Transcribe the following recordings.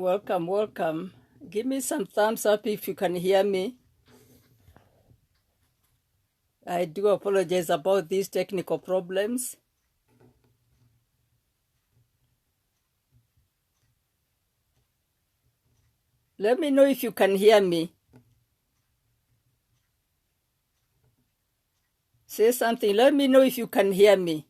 Welcome, welcome. Give me some thumbs up if you can hear me. I do apologize about these technical problems. Let me know if you can hear me. Say something. Let me know if you can hear me.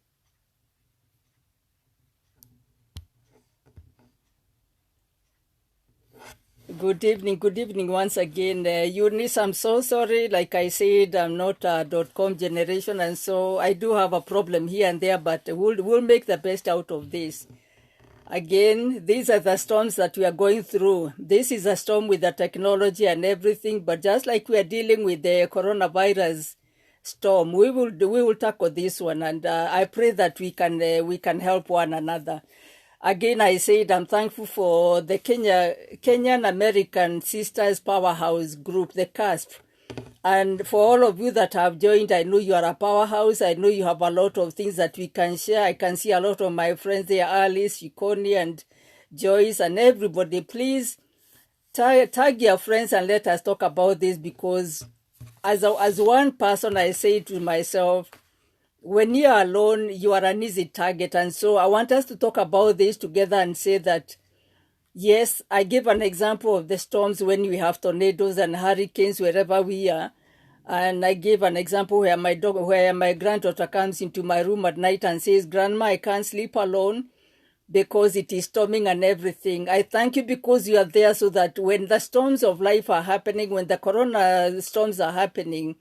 Good evening once again. Eunice, I'm so sorry. Like I said, I'm not a .com generation, and so I do have a problem here and there, but we'll make the best out of this. Again, these are the storms that we are going through. This is a storm with the technology and everything, but just like we are dealing with the coronavirus storm, we will tackle this one, and I pray that we can help one another. Again, I said I'm thankful for the Kenyan American Sisters Powerhouse Group, the CASP. And for all of you that have joined, I know you are a powerhouse. I know you have a lot of things that we can share. I can see a lot of my friends there, Alice, Shikoni, and Joyce, and everybody. Please tag your friends and let us talk about this, because as one person, I say to myself, when you are alone, you are an easy target. And so I want us to talk about this together and say that, yes, I gave an example of the storms when we have tornadoes and hurricanes wherever we are. And I gave an example where my granddaughter comes into my room at night and says, "Grandma, I can't sleep alone because it is storming and everything." I thank you because you are there, so that when the storms of life are happening, when the corona storms are happening,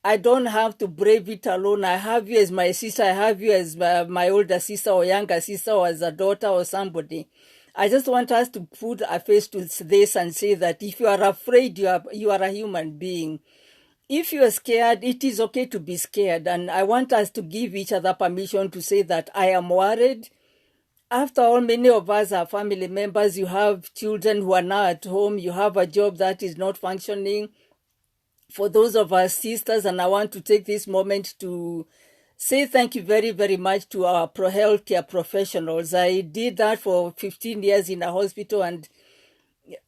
I don't have to brave it alone. I have you as my sister. I have you as my older sister or younger sister or as a daughter or somebody. I just want us to put a face to this and say that if you are afraid, you are a human being. If you are scared, it is okay to be scared. And I want us to give each other permission to say that I am worried. After all, many of us are family members. You have children who are now at home. You have a job that is not functioning. For those of our sisters, and I want to take this moment to say thank you very, very much to our healthcare professionals. I did that for 15 years in a hospital, and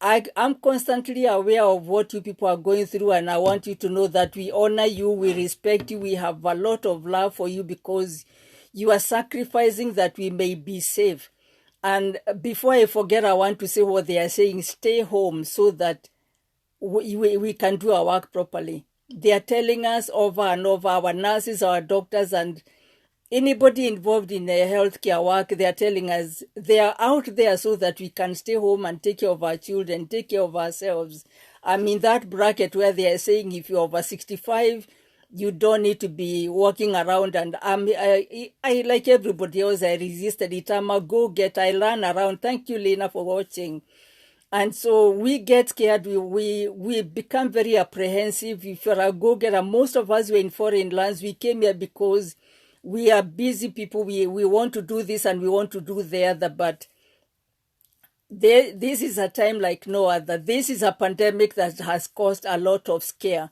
I'm constantly aware of what you people are going through, and I want you to know that we honor you, we respect you, we have a lot of love for you because you are sacrificing that we may be safe. And before I forget, I want to say what they are saying: stay home so that we can do our work properly. They are telling us over and over, our nurses, our doctors, and anybody involved in healthcare work, they are telling us they are out there so that we can stay home and take care of our children, take care of ourselves. I'm in that bracket where they are saying if you're over 65, you don't need to be walking around. And I like everybody else, I resisted it. I'm a go-getter. I run around. Thank you, Lena, for watching. And so we get scared, we become very apprehensive. If you're a go-getter, most of us were in foreign lands. We came here because we are busy people. We want to do this and we want to do the other, but this is a time like no other. This is a pandemic that has caused a lot of scare.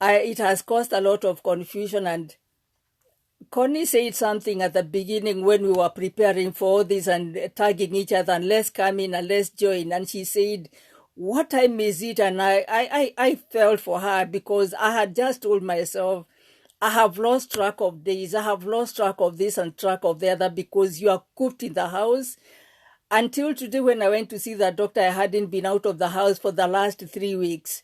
It has caused a lot of confusion, and Connie said something at the beginning when we were preparing for all this and tagging each other and let's come in and let's join. And she said, "What time is it?" And I felt for her because I had just told myself, I have lost track of days. I have lost track of this and track of the other because you are cooped in the house. Until today, when I went to see the doctor, I hadn't been out of the house for the last 3 weeks.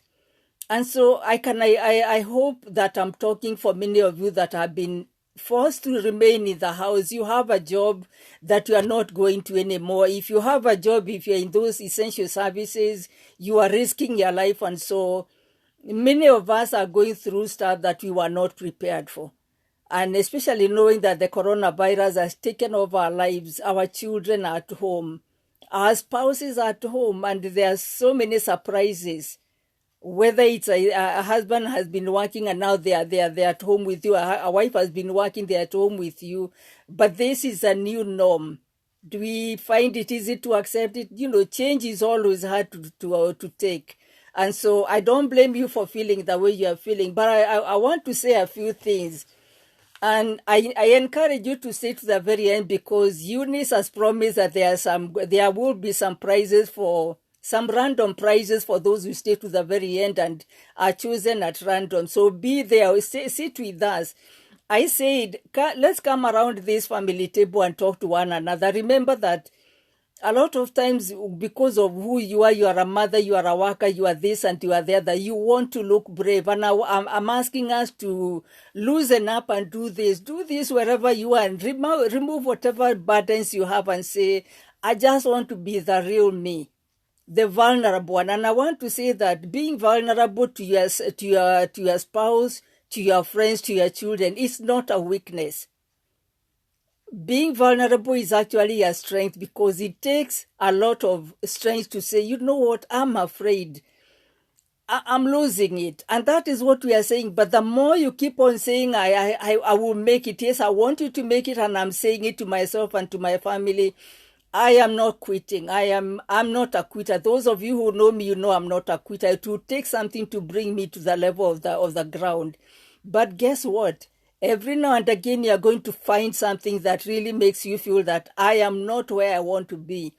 And so I hope that I'm talking for many of you that have been forced to remain in the house. You have a job that you are not going to anymore. If you have a job, if you're in those essential services, you are risking your life. And so many of us are going through stuff that we were not prepared for. And especially knowing that the coronavirus has taken over our lives, our children are at home, our spouses are at home, and there are so many surprises. Whether it's a husband has been working and now they're at home with you, a wife has been working, they're at home with you, but this is a new norm. Do we find it easy to accept it? Change is always hard to take. And so I don't blame you for feeling the way you are feeling, but I want to say a few things. And I encourage you to stay to the very end, because Eunice has promised that there will be some prizes, for some random prizes for those who stay to the very end and are chosen at random. So be there, sit with us. I said, let's come around this family table and talk to one another. Remember that a lot of times, because of who you are a mother, you are a worker, you are this and you are the other, you want to look brave. And I'm asking us to loosen up and do this wherever you are, and remove whatever burdens you have and say, I just want to be the real me, the vulnerable one. And I want to say that being vulnerable to your spouse, to your friends, to your children, is not a weakness. Being vulnerable is actually a strength, because it takes a lot of strength to say, you know what, I'm afraid. I'm losing it. And that is what we are saying. But the more you keep on saying, I will make it. Yes, I want you to make it. And I'm saying it to myself and to my family. I am not quitting. I'm not a quitter. Those of you who know me, you know I'm not a quitter. It will take something to bring me to the level of the ground. But guess what? Every now and again, you're going to find something that really makes you feel that I am not where I want to be.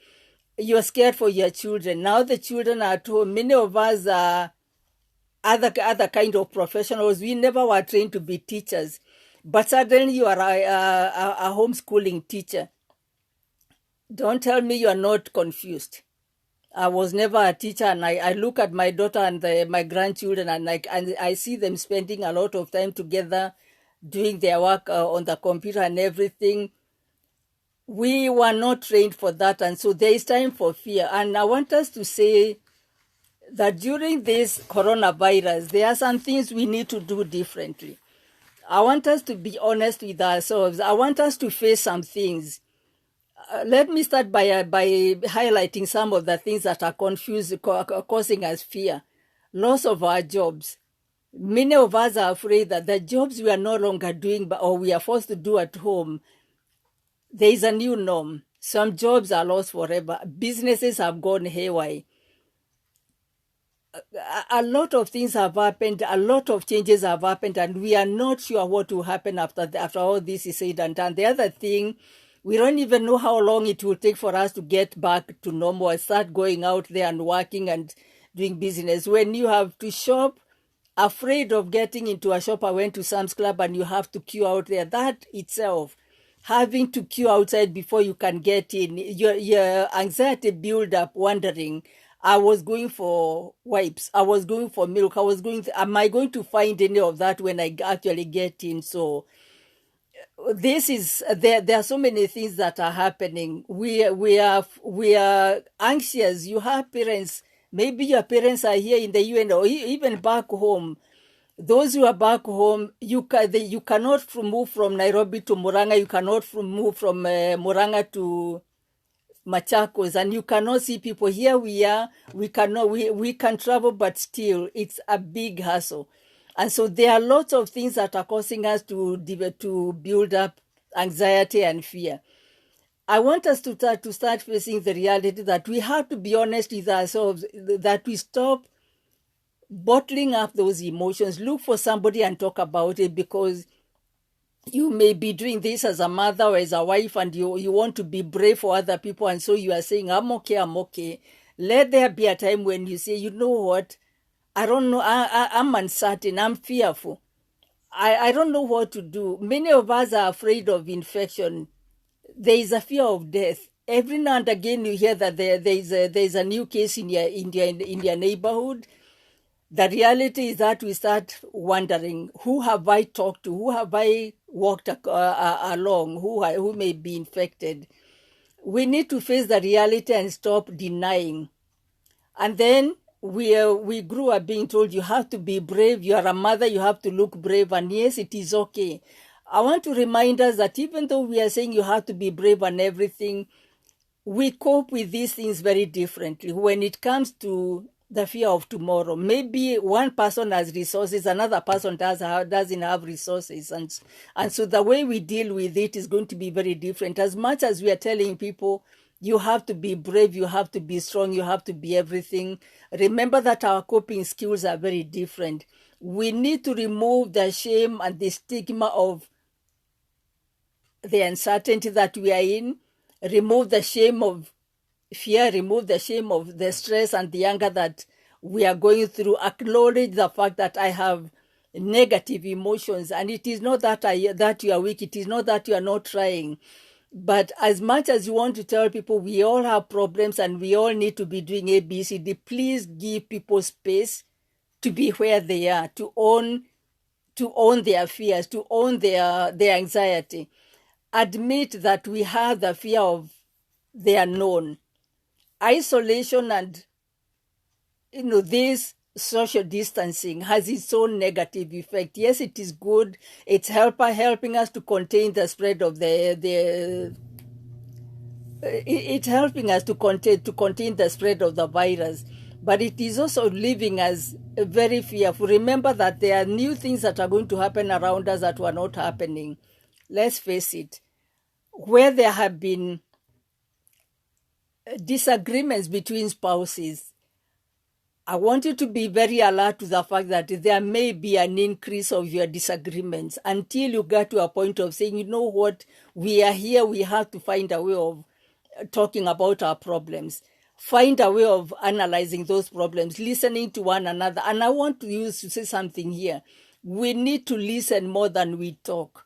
You're scared for your children. Now the children are at home. Many of us are other kind of professionals. We never were trained to be teachers. But suddenly you are a homeschooling teacher. Don't tell me you are not confused. I was never a teacher, and I look at my daughter and my grandchildren, and I see them spending a lot of time together, doing their work on the computer and everything. We were not trained for that, and so there is time for fear. And I want us to say that during this coronavirus, there are some things we need to do differently. I want us to be honest with ourselves. I want us to face some things. Let me start by highlighting some of the things that are causing us fear. Loss of our jobs. Many of us are afraid that the jobs we are no longer doing, or we are forced to do at home, there is a new norm. Some jobs are lost forever. Businesses have gone haywire. A lot of things have happened. A lot of changes have happened, and we are not sure what will happen after all this is said and done. The other thing, we don't even know how long it will take for us to get back to normal and start going out there and working and doing business. When you have to shop, afraid of getting into a shop, I went to Sam's Club and you have to queue out there. That itself, having to queue outside before you can get in, your anxiety build up, wondering, I was going for wipes, I was going for milk, am I going to find any of that when I actually get in? So this is there are so many things that are happening. We are anxious. You have parents, maybe your parents are here in the UN or even back home. Those who are back home, you cannot move from Nairobi to Murang'a, you cannot move from Murang'a to Machakos, and you cannot see people. Here we are, we can travel, but still it's a big hassle. And so there are lots of things that are causing us to build up anxiety and fear. I want us to start facing the reality that we have to be honest with ourselves, that we stop bottling up those emotions. Look for somebody and talk about it, because you may be doing this as a mother or as a wife, and you want to be brave for other people, and so you are saying, I'm okay. Let there be a time when you say, you know what, I don't know, I'm uncertain, I'm fearful, I don't know what to do. Many of us are afraid of infection. There is a fear of death. Every now and again you hear that there is a new case in your neighborhood. The reality is that we start wondering, who have I talked to? Who have I walked along? Who may be infected? We need to face the reality and stop denying. And then we grew up being told, you have to be brave. You are a mother. You have to look brave. And yes, it is okay. I want to remind us that even though we are saying you have to be brave and everything, we cope with these things very differently. When it comes to the fear of tomorrow, maybe one person has resources, another person doesn't have resources, and so the way we deal with it is going to be very different. As much as we are telling people, you have to be brave, you have to be strong, you have to be everything, remember that our coping skills are very different. We need to remove the shame and the stigma of the uncertainty that we are in, remove the shame of fear, remove the shame of the stress and the anger that we are going through. Acknowledge the fact that I have negative emotions, and it is not that that you are weak. It is not that you are not trying. But as much as you want to tell people we all have problems and we all need to be doing ABCD, please give people space to be where they are, to own their fears, to own their anxiety. Admit that we have the fear of the unknown. Isolation and this social distancing has its own negative effect. Yes, it is good. It's helping us to contain the spread of it's helping us to contain the spread of the virus, but it is also leaving us very fearful. Remember that there are new things that are going to happen around us that were not happening. Let's face it, where there have been disagreements between spouses, I want you to be very alert to the fact that there may be an increase of your disagreements until you get to a point of saying, you know what, we are here, we have to find a way of talking about our problems. Find a way of analyzing those problems, listening to one another. And I want to say something here. We need to listen more than we talk.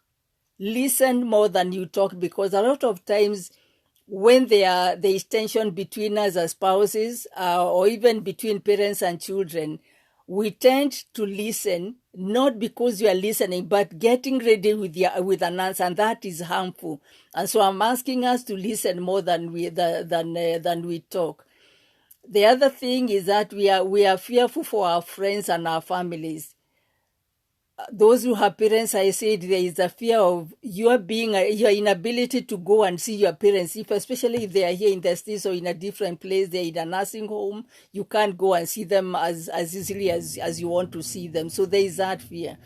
Listen more than you talk, because a lot of times when there is tension between us as spouses or even between parents and children, we tend to listen, not because you are listening, but getting ready with an answer, and that is harmful. And so I'm asking us to listen more than we talk. The other thing is that we are fearful for our friends and our families. Those who have parents, I said there is a fear of your inability to go and see your parents, especially if they are here in the States or in a different place, they're in a nursing home, you can't go and see them as easily as you want to see them. So there is that fear.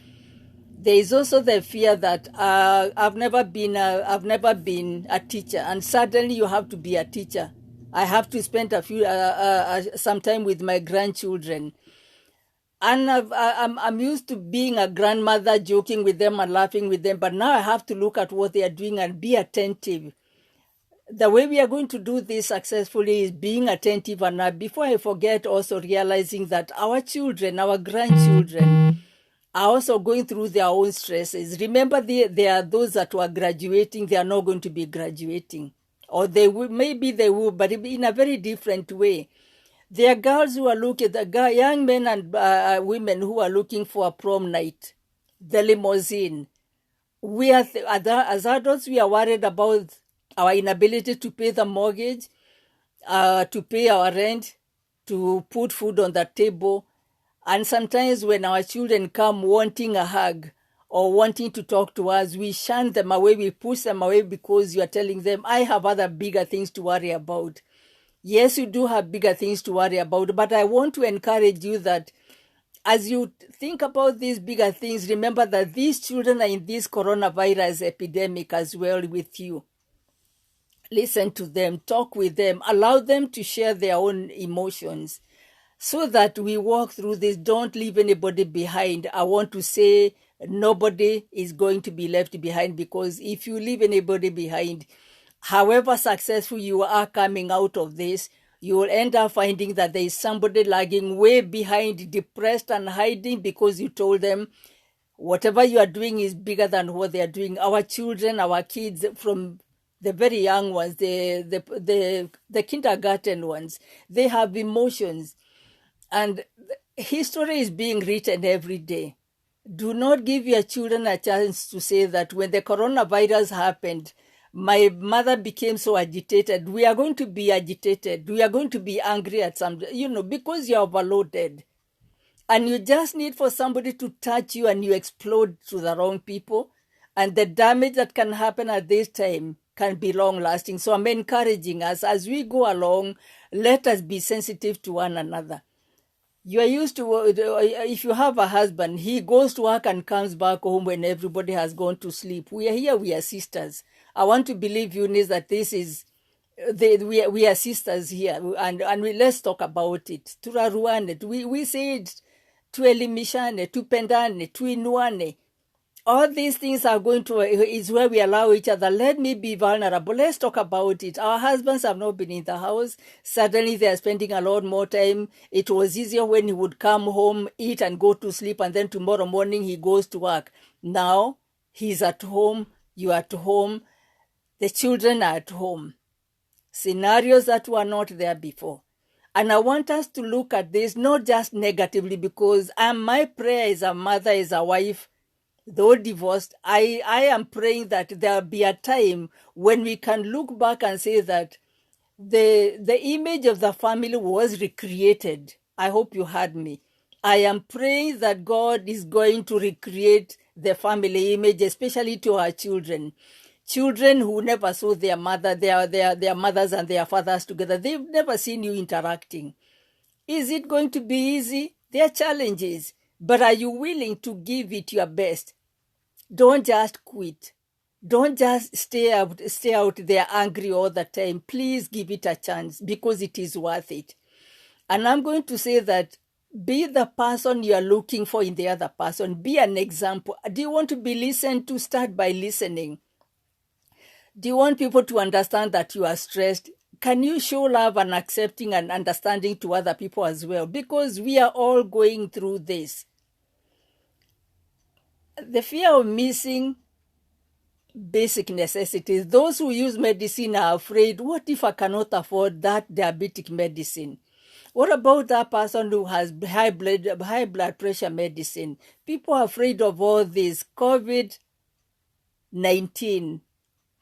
There is also the fear that I've never been a teacher, and suddenly you have to be a teacher. I have to spend some time with my grandchildren. And I'm used to being a grandmother, joking with them and laughing with them, but now I have to look at what they are doing and be attentive. The way we are going to do this successfully is being attentive, and before I forget, also realizing that our children, our grandchildren, are also going through their own stresses. Remember, there are those that were graduating, they are not going to be graduating. Or maybe they will, but in a very different way. There are girls who are looking, young men and women who are looking for a prom night, the limousine. We are, as adults, we are worried about our inability to pay the mortgage, to pay our rent, to put food on the table. And sometimes when our children come wanting a hug or wanting to talk to us, we shun them away, we push them away because you are telling them, I have other bigger things to worry about. Yes, you do have bigger things to worry about, but I want to encourage you that as you think about these bigger things, remember that these children are in this coronavirus epidemic as well with you. Listen to them, talk with them, allow them to share their own emotions so that we walk through this. Don't leave anybody behind. I want to say nobody is going to be left behind, because if you leave anybody behind, however successful you are coming out of this, you will end up finding that there is somebody lagging way behind, depressed and hiding because you told them whatever you are doing is bigger than what they are doing. Our children, our kids, from the very young ones, the kindergarten ones, they have emotions. And history is being written every day. Do not give your children a chance to say that when the coronavirus happened, my mother became so agitated. We are going to be agitated. We are going to be angry at some, because you're overloaded. And you just need for somebody to touch you and you explode to the wrong people. And the damage that can happen at this time can be long lasting. So I'm encouraging us as we go along, let us be sensitive to one another. You are used to, if you have a husband, he goes to work and comes back home when everybody has gone to sleep. We are here, we are sisters. I want to believe, Eunice, that this is, we are sisters here, and let's talk about it. Turaruane, we say it, tuelimishane, tupendane, tuinuane. All these things are going to, is where we allow each other. Let me be vulnerable. Let's talk about it. Our husbands have not been in the house. Suddenly they are spending a lot more time. It was easier when he would come home, eat and go to sleep, and then tomorrow morning he goes to work. Now he's at home, you are at home, the children are at home. Scenarios that were not there before. And I want us to look at this not just negatively, because my prayer as a mother, as a wife, though divorced, I am praying that there'll be a time when we can look back and say that the image of the family was recreated. I hope you heard me. I am praying that God is going to recreate the family image, especially to our children. Children who never saw their mother, their mothers and their fathers together. They've never seen you interacting. Is it going to be easy? There are challenges. But are you willing to give it your best? Don't just quit. Don't just stay out there angry all the time. Please give it a chance, because it is worth it. And I'm going to say that be the person you are looking for in the other person. Be an example. Do you want to be listened to? Start by listening. Do you want people to understand that you are stressed? Can you show love and accepting and understanding to other people as well? Because we are all going through this. The fear of missing basic necessities. Those who use medicine are afraid, what if I cannot afford that diabetic medicine? What about that person who has high blood pressure medicine? People are afraid of all this. COVID-19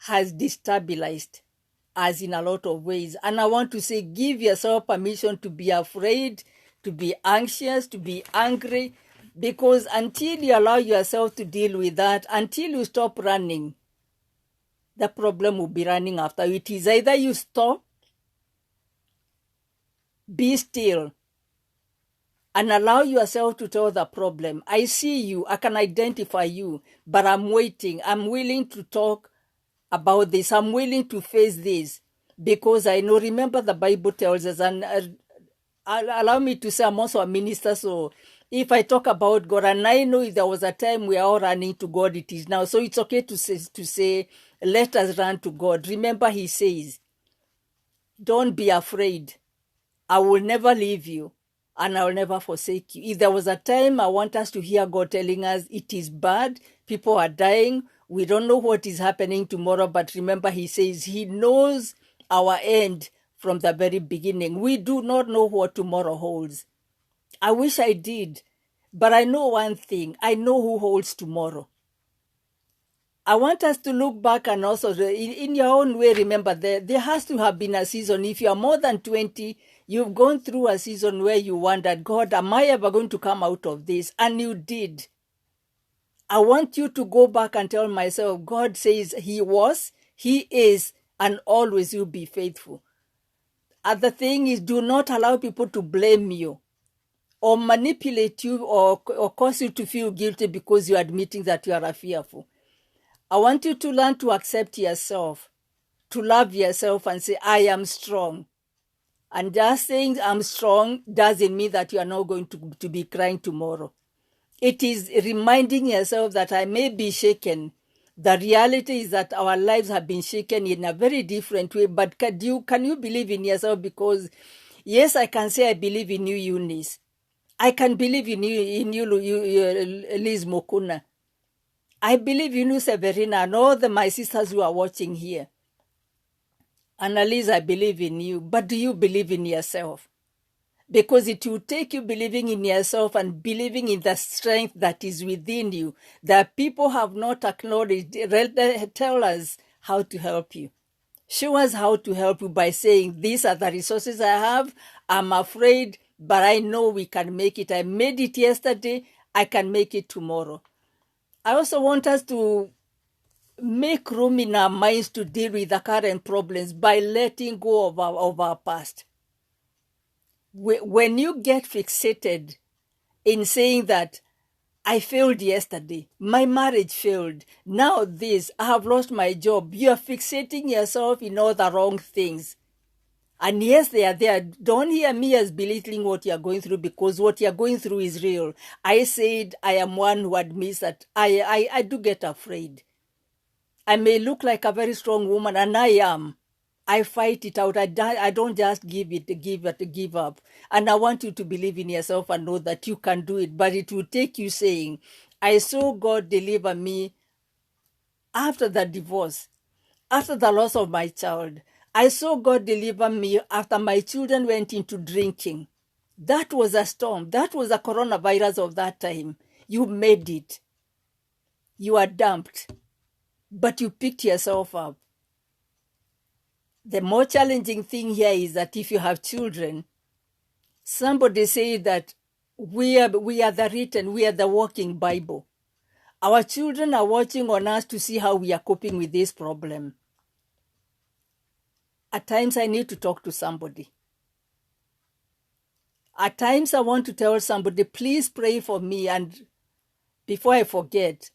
has destabilized us in a lot of ways. And I want to say, give yourself permission to be afraid, to be anxious, to be angry, because until you allow yourself to deal with that, until you stop running, the problem will be running after you. It is either you stop, be still, and allow yourself to tell the problem, I see you, I can identify you, but I'm waiting. I'm willing to talk about this. I'm willing to face this, because I know, remember the Bible tells us, and allow me to say I'm also a minister, so if I talk about God, and I know if there was a time we are all running to God, it is now. So it's okay to say, let us run to God. Remember, he says, don't be afraid. I will never leave you, and I will never forsake you. If there was a time, I want us to hear God telling us it is bad, people are dying, we don't know what is happening tomorrow, but remember, he says he knows our end from the very beginning. We do not know what tomorrow holds. I wish I did, but I know one thing. I know who holds tomorrow. I want us to look back and also, in your own way, remember, there has to have been a season. If you are more than 20, you've gone through a season where you wondered, God, am I ever going to come out of this? And you did. I want you to go back and tell myself, God says he was, he is, and always will be faithful. Other thing is, do not allow people to blame you or manipulate you or cause you to feel guilty because you are admitting that you are fearful. I want you to learn to accept yourself, to love yourself and say, I am strong. And just saying I'm strong doesn't mean that you are not going to be crying tomorrow. It is reminding yourself that I may be shaken. The reality is that our lives have been shaken in a very different way. But can you believe in yourself? Because yes, I can say I believe in you, Eunice. I can believe in you, Liz Mokuna. I believe in you, Severina, and all my sisters who are watching here. Annalise, I believe in you. But do you believe in yourself? Because it will take you believing in yourself and believing in the strength that is within you, that people have not acknowledged. Tell us how to help you. Show us how to help you by saying, these are the resources I have. I'm afraid, but I know we can make it. I made it yesterday. I can make it tomorrow. I also want us to make room in our minds to deal with the current problems by letting go of our past. When you get fixated in saying that I failed yesterday, my marriage failed, now this, I have lost my job, you are fixating yourself in all the wrong things. And yes, they are there. Don't hear me as belittling what you're going through, because what you're going through is real. I said I am one who admits that I do get afraid. I may look like a very strong woman, and I am. I fight it out. I don't just give up. And I want you to believe in yourself and know that you can do it. But it will take you saying, I saw God deliver me after the divorce, after the loss of my child. I saw God deliver me after my children went into drinking. That was a storm. That was a coronavirus of that time. You made it. You are dumped, but you picked yourself up. The more challenging thing here is that if you have children, somebody said that we are the written, we are the walking Bible. Our children are watching on us to see how we are coping with this problem. At times I need to talk to somebody. At times I want to tell somebody, please pray for me. And before I forget,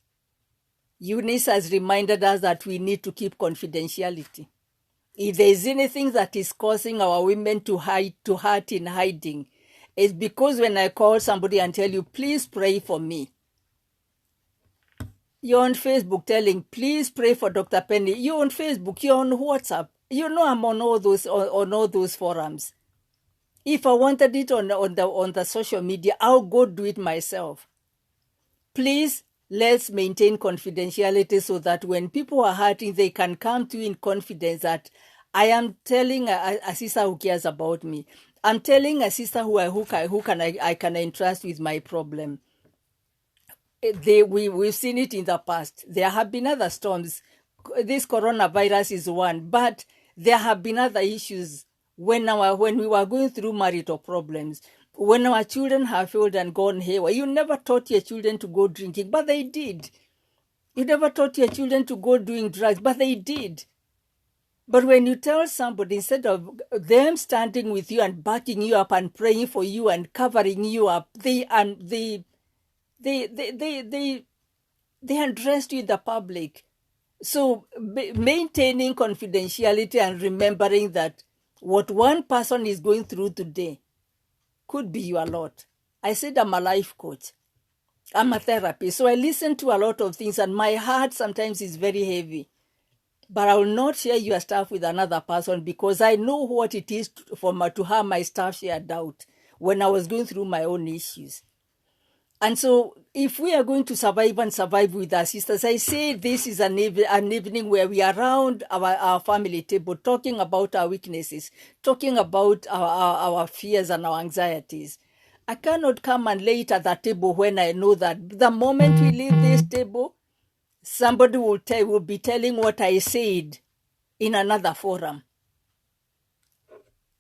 Eunice has reminded us that we need to keep confidentiality. If there is anything that is causing our women to hurt in hiding, it's because when I call somebody and tell you, please pray for me, you're on Facebook telling, please pray for Dr. Penny. You're on Facebook, you're on WhatsApp. You know I'm on all those forums. If I wanted it on the social media, I'll go do it myself. Please, let's maintain confidentiality so that when people are hurting, they can come to you in confidence that I am telling a sister who cares about me. I'm telling a sister who I can entrust with my problem. We've seen it in the past. There have been other storms. This coronavirus is one, but there have been other issues when we were going through marital problems. When our children have failed and gone haywire, you never taught your children to go drinking, but they did. You never taught your children to go doing drugs, but they did. But when you tell somebody, instead of them standing with you and backing you up and praying for you and covering you up, they undressed you in the public. So maintaining confidentiality and remembering that what one person is going through today could be your lot. I said I'm a life coach. I'm a therapist. So I listen to a lot of things and my heart sometimes is very heavy. But I will not share your stuff with another person because I know what it is to have my stuff shared out when I was going through my own issues. And so if we are going to survive with our sisters, I say this is an evening where we are around our family table talking about our weaknesses, talking about our fears and our anxieties. I cannot come and lay it at the table when I know that the moment we leave this table, somebody will be telling what I said in another forum.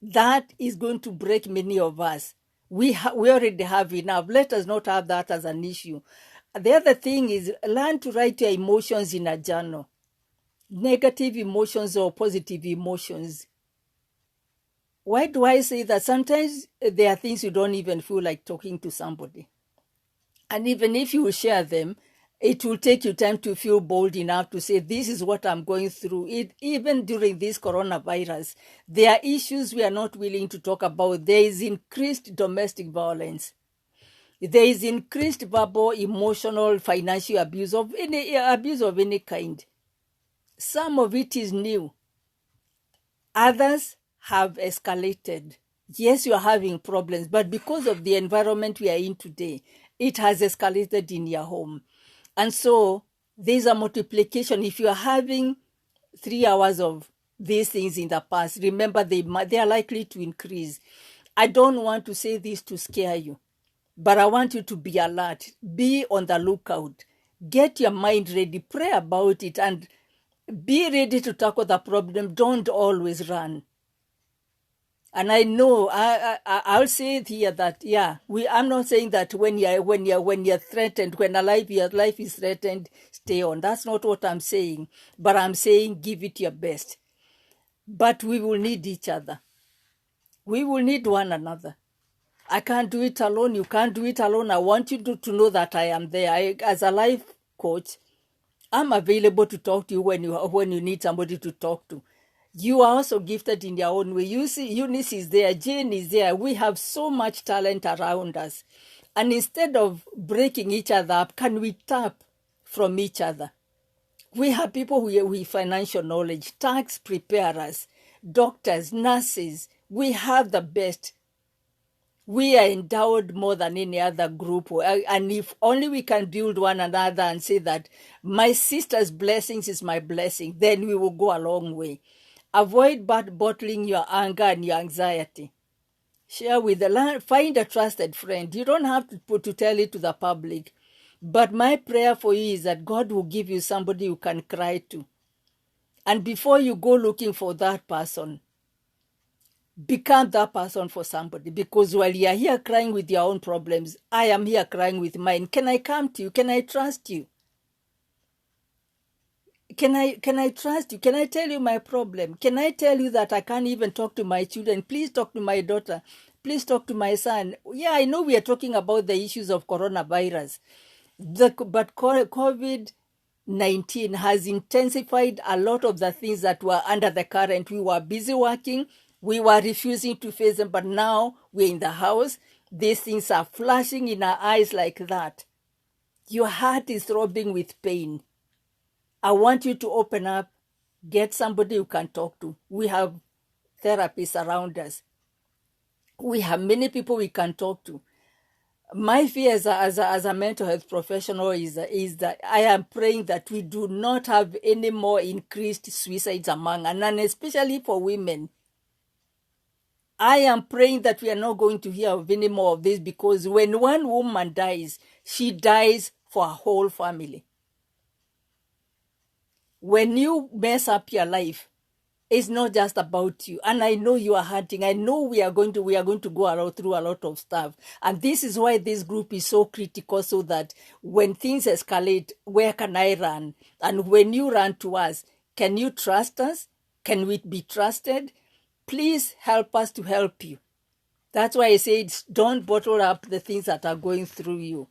That is going to break many of us. We already have enough. Let us not have that as an issue. The other thing is learn to write your emotions in a journal. Negative emotions or positive emotions. Why do I say that? Sometimes there are things you don't even feel like talking to somebody. And even if you share them, it will take you time to feel bold enough to say, this is what I'm going through. Even during this coronavirus, there are issues we are not willing to talk about. There is increased domestic violence. There is increased verbal, emotional, financial abuse of any kind. Some of it is new. Others have escalated. Yes, you are having problems, but because of the environment we are in today, it has escalated in your home. And so there's a multiplication. If you are having 3 hours of these things in the past, remember they are likely to increase. I don't want to say this to scare you, but I want you to be alert. Be on the lookout. Get your mind ready. Pray about it and be ready to tackle the problem. Don't always run. And I know I'll say it here that I'm not saying that when you're threatened, when your life is threatened, stay on. That's not what I'm saying. But I'm saying give it your best. But we will need each other. We will need one another. I can't do it alone. You can't do it alone. I want you to know that I am there. As a life coach, I'm available to talk to you when you need somebody to talk to. You are also gifted in your own way. You see, Eunice is there, Jane is there. We have so much talent around us. And instead of breaking each other up, can we tap from each other? We have people with financial knowledge, tax preparers, doctors, nurses. We have the best. We are endowed more than any other group. And if only we can build one another and say that my sister's blessings is my blessing, then we will go a long way. Avoid bottling your anger and your anxiety. Share with the land. Find a trusted friend. You don't have to tell it to the public. But my prayer for you is that God will give you somebody you can cry to. And before you go looking for that person, become that person for somebody. Because while you are here crying with your own problems, I am here crying with mine. Can I come to you? Can I trust you? Can I trust you? Can I tell you my problem? Can I tell you that I can't even talk to my children? Please talk to my daughter. Please talk to my son. Yeah, I know we are talking about the issues of coronavirus. But COVID-19 has intensified a lot of the things that were under the current. We were busy working. We were refusing to face them. But now we're in the house. These things are flashing in our eyes like that. Your heart is throbbing with pain. I want you to open up, get somebody you can talk to. We have therapists around us. We have many people we can talk to. My fear as a mental health professional is that I am praying that we do not have any more increased suicides among us, and especially for women. I am praying that we are not going to hear of any more of this, because when one woman dies, she dies for a whole family. When you mess up your life, it's not just about you. And I know you are hurting. I know we are going to go through a lot of stuff. And this is why this group is so critical, so that when things escalate, where can I run? And when you run to us, can you trust us? Can we be trusted? Please help us to help you. That's why I say don't bottle up the things that are going through you.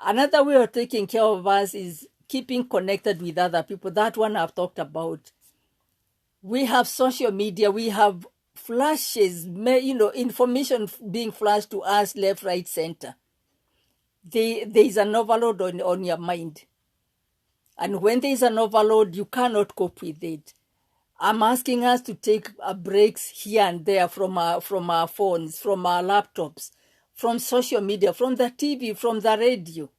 Another way of taking care of us is keeping connected with other people. That one I've talked about. We have social media. We have flashes, information being flashed to us left, right, center. There is an overload on your mind. And when there is an overload, you cannot cope with it. I'm asking us to take breaks here and there from our phones, from our laptops, from social media, from the TV, from the radio.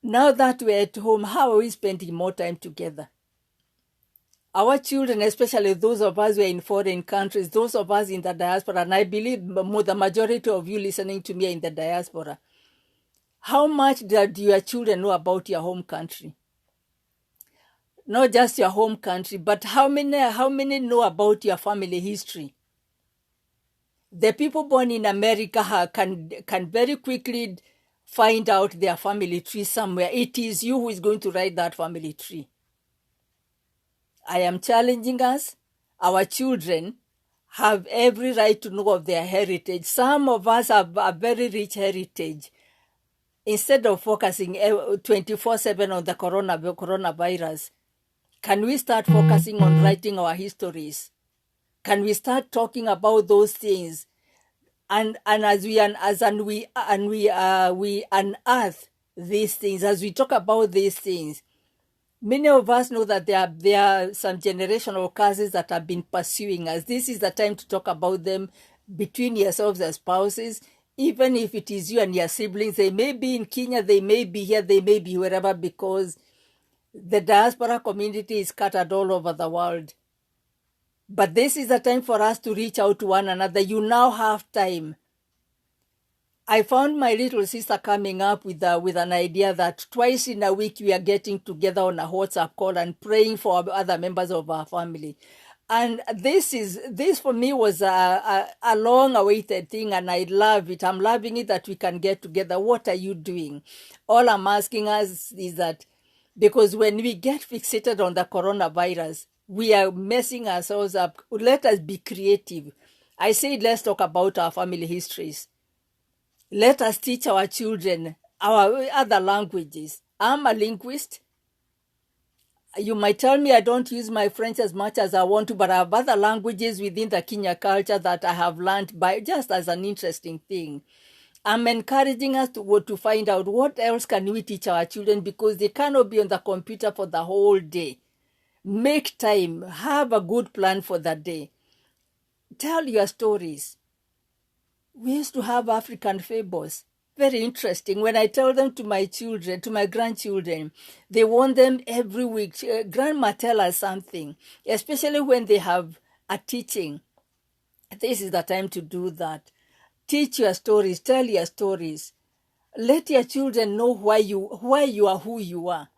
Now that we're at home, how are we spending more time together? Our children, especially those of us who are in foreign countries, those of us in the diaspora, and I believe the majority of you listening to me are in the diaspora, how much do your children know about your home country? Not just your home country, but how many know about your family history? The people born in America can very quickly find out their family tree somewhere. It is you who is going to write that family tree. I am challenging us. Our children have every right to know of their heritage. Some of us have a very rich heritage. Instead of focusing 24/7 on the coronavirus, can we start focusing on writing our histories? Can we start talking about those things? And as we unearth these things, as we talk about these things, many of us know that there are some generational curses that have been pursuing us. This is the time to talk about them between yourselves as spouses, even if it is you and your siblings. They may be in Kenya, they may be here, they may be wherever, because the diaspora community is scattered all over the world. But this is the time for us to reach out to one another. You now have time. I found my little sister coming up with an idea that twice in a week we are getting together on a WhatsApp call and praying for other members of our family. And this for me was a long-awaited thing, and I love it. I'm loving it that we can get together. What are you doing? All I'm asking us is that, because when we get fixated on the coronavirus, we are messing ourselves up. Let us be creative. I said, let's talk about our family histories. Let us teach our children our other languages. I'm a linguist. You might tell me I don't use my French as much as I want to, but I have other languages within the Kenya culture that I have learned by just as an interesting thing. I'm encouraging us to find out what else can we teach our children, because they cannot be on the computer for the whole day. Make time. Have a good plan for the day. Tell your stories. We used to have African fables. Very interesting. When I tell them to my children, to my grandchildren, they want them every week. Grandma, tell us something, especially when they have a teaching. This is the time to do that. Teach your stories. Tell your stories. Let your children know why you are who you are.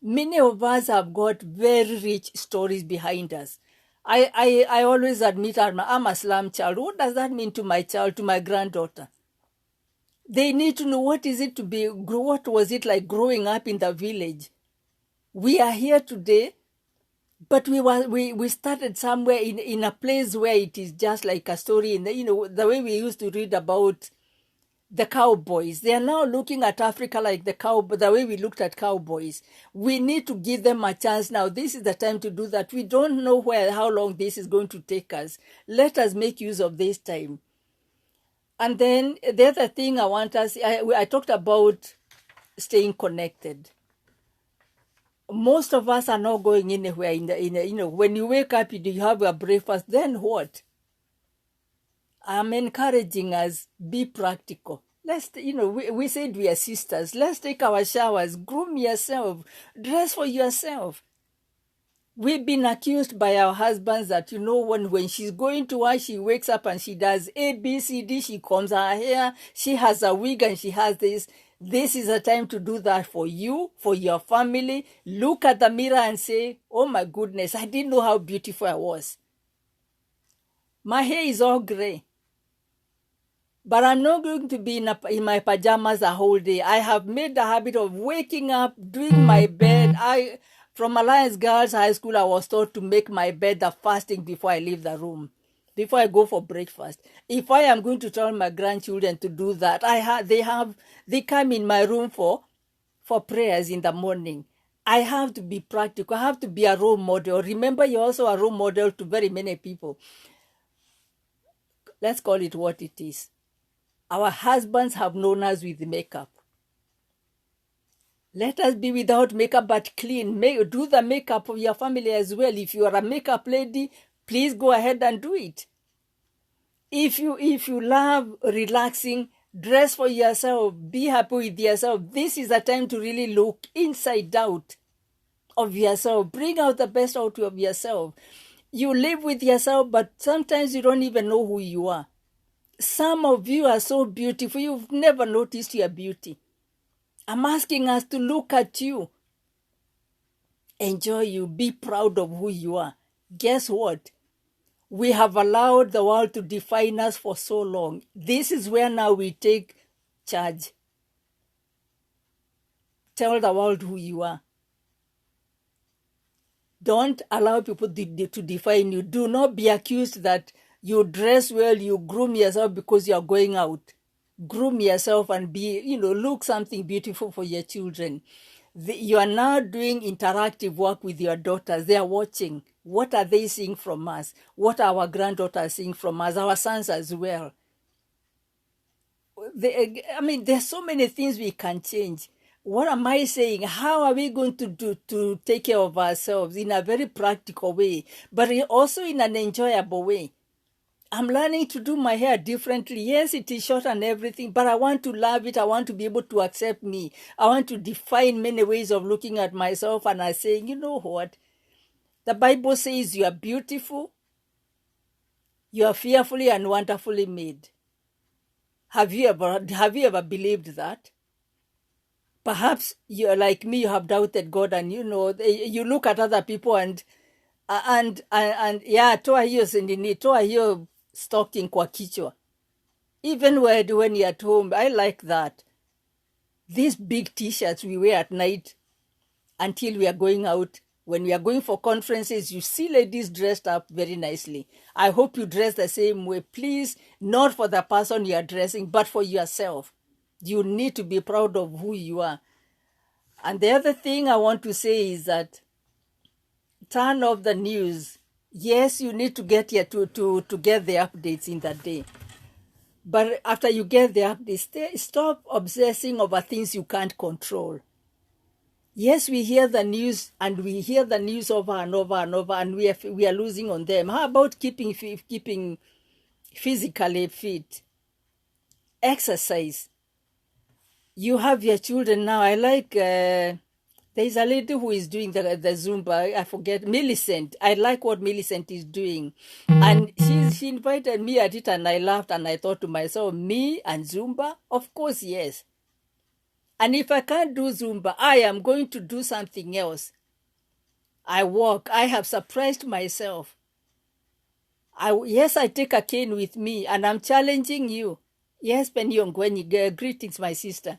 Many of us have got very rich stories behind us. I always admit I'm a slum child. What does that mean to my child, to my granddaughter? They need to know what was it like growing up in the village. We are here today, but we started somewhere in a place where it is just like a story. The way we used to read about the cowboys. They are now looking at Africa like the way we looked at cowboys. We need to give them a chance now. This is the time to do that. We don't know how long this is going to take us. Let us make use of this time. And then the other thing I talked about staying connected. Most of us are not going anywhere when you wake up, you have your breakfast, then what? I'm encouraging us, be practical. We said we are sisters. Let's take our showers, groom yourself, dress for yourself. We've been accused by our husbands that, when she's going to work, she wakes up and she does A, B, C, D, she combs her hair, she has a wig and she has this. This is a time to do that for you, for your family. Look at the mirror and say, oh my goodness, I didn't know how beautiful I was. My hair is all gray. But I'm not going to be in my pajamas the whole day. I have made the habit of waking up, doing my bed. From Alliance Girls High School, I was taught to make my bed the first thing before I leave the room, before I go for breakfast. If I am going to tell my grandchildren to do that, they come in my room for prayers in the morning. I have to be practical. I have to be a role model. Remember, you're also a role model to very many people. Let's call it what it is. Our husbands have known us with makeup. Let us be without makeup but clean. Do the makeup of your family as well. If you are a makeup lady, please go ahead and do it. If you love relaxing, dress for yourself, be happy with yourself. This is a time to really look inside out of yourself. Bring out the best out of yourself. You live with yourself, but sometimes you don't even know who you are. Some of you are so beautiful, you've never noticed your beauty. I'm asking us to look at you. Enjoy you. Be proud of who you are. Guess what? We have allowed the world to define us for so long. This is where now we take charge. Tell the world who you are. Don't allow people to define you. Do not be accused that you dress well, you groom yourself because you are going out. Groom yourself and look something beautiful for your children. You are now doing interactive work with your daughters. They are watching. What are they seeing from us? What are our granddaughters seeing from us? Our sons as well. There's so many things we can change. What am I saying? How are we going to take care of ourselves in a very practical way, but also in an enjoyable way? I'm learning to do my hair differently. Yes, it is short and everything, but I want to love it. I want to be able to accept me. I want to define many ways of looking at myself, and I'm saying, you know what? The Bible says you are beautiful. You are fearfully and wonderfully made. Have you ever believed that? Perhaps you're like me, you have doubted God, and you look at other people and toa hiyo sindini, toa hiyo stocking kwa kichwa. Even when you're at home, I like that. These big t-shirts we wear at night until we are going out. When we are going for conferences, you see ladies dressed up very nicely. I hope you dress the same way. Please, not for the person you are dressing, but for yourself. You need to be proud of who you are. And the other thing I want to say is that turn off the news. Yes, you need to get here to get the updates in the day. But after you get the updates, stop obsessing over things you can't control. Yes, we hear the news and we hear the news over and over and over, and we are losing on them. How about keeping physically fit? Exercise. You have your children now. I like, there's a lady who is doing the Zumba. I forget, Millicent. I like what Millicent is doing. And she invited me at it and I laughed and I thought to myself, me and Zumba? Of course, yes. And if I can't do Zumba, I am going to do something else. I walk. I have surprised myself. Yes, I take a cane with me and I'm challenging you. Yes, Penny Ongwenyi, greetings, my sister.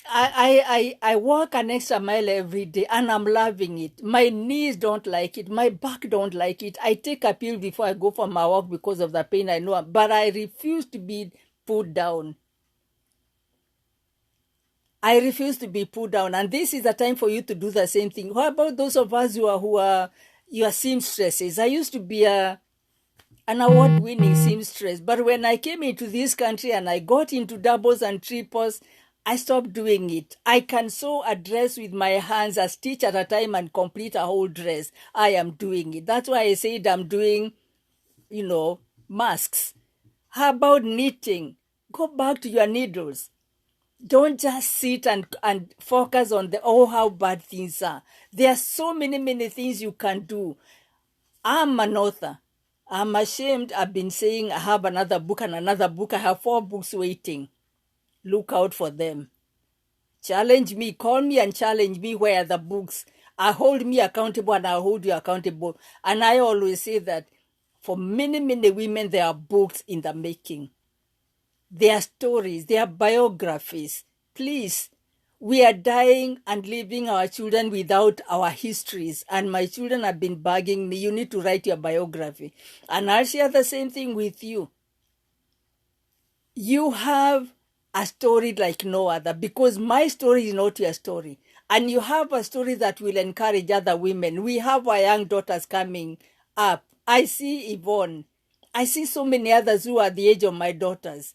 I walk an extra mile every day and I'm loving it. My knees don't like it. My back don't like it. I take a pill before I go for my walk because of the pain I know, but I refuse to be put down. I refuse to be put down. And this is the time for you to do the same thing. What about those of us who are your seamstresses? I used to be an award-winning seamstress, but when I came into this country and I got into doubles and triples, I stopped doing it. I can sew a dress with my hands, a stitch at a time, and complete a whole dress. I am doing it. That's why I said I'm doing, masks. How about knitting? Go back to your needles. Don't just sit and focus on how bad things are. There are so many things you can do. I'm an author. I'm ashamed. I've been saying I have another book and another book. I have 4 books waiting. Look out for them. Challenge me. Call me and challenge me. Where are the books? I hold me accountable and I hold you accountable. And I always say that for many women, there are books in the making. Their stories, their biographies. Please, we are dying and leaving our children without our histories. And my children have been bugging me, you need to write your biography. And I'll share the same thing with you. You have a story like no other because my story is not your story. And you have a story that will encourage other women. We have our young daughters coming up. I see Yvonne. I see so many others who are the age of my daughters.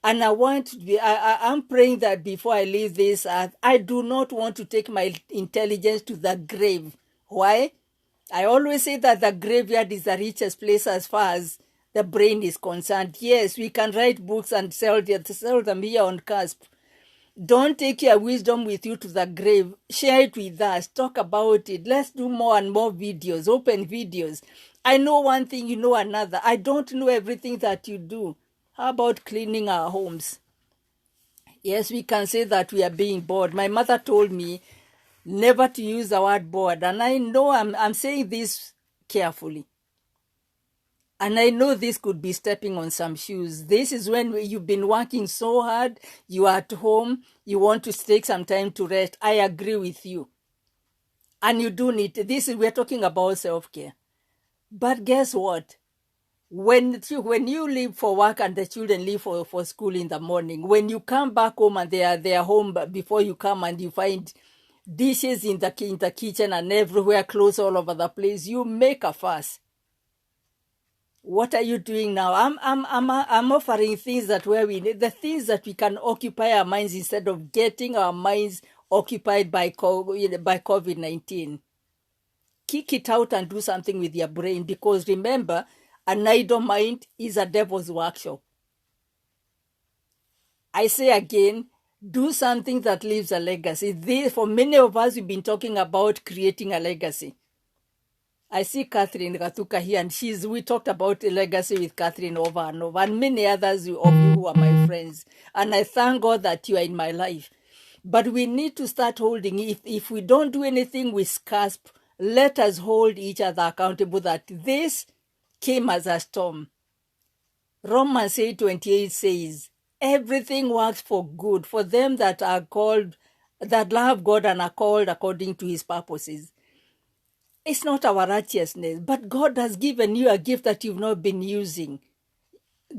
And I'm praying that before I leave this earth, I do not want to take my intelligence to the grave. Why? I always say that the graveyard is the richest place as far as the brain is concerned. Yes, we can write books and sell them here on CASP. Don't take your wisdom with you to the grave. Share it with us. Talk about it. Let's do more and more videos, open videos. I know one thing, you know another. I don't know everything that you do. How about cleaning our homes? Yes, we can say that we are being bored. My mother told me never to use the word bored. And I know I'm saying this carefully. And I know this could be stepping on some shoes. This is when you've been working so hard, you are at home, you want to take some time to rest. I agree with you. And you do need we're talking about self-care. But guess what? When you leave for work and the children leave for school in the morning, when you come back home and they are home before you come and you find dishes in the kitchen and everywhere, clothes all over the place, you make a fuss. What are you doing now? I'm offering things that the things that we can occupy our minds instead of getting our minds occupied by COVID-19. Kick it out and do something with your brain, because remember, an idle mind is a devil's workshop. I say again, do something that leaves a legacy. For many of us, we've been talking about creating a legacy. I see Catherine Gatuka here, and we talked about a legacy with Catherine over and over, and many others of you who are my friends. And I thank God that you are in my life. But we need to start holding, if we don't do anything with CASP, let us hold each other accountable that this came as a storm. Romans 8:28 says, everything works for good for them that are called, that love God and are called according to his purposes. It's not our righteousness, but God has given you a gift that you've not been using.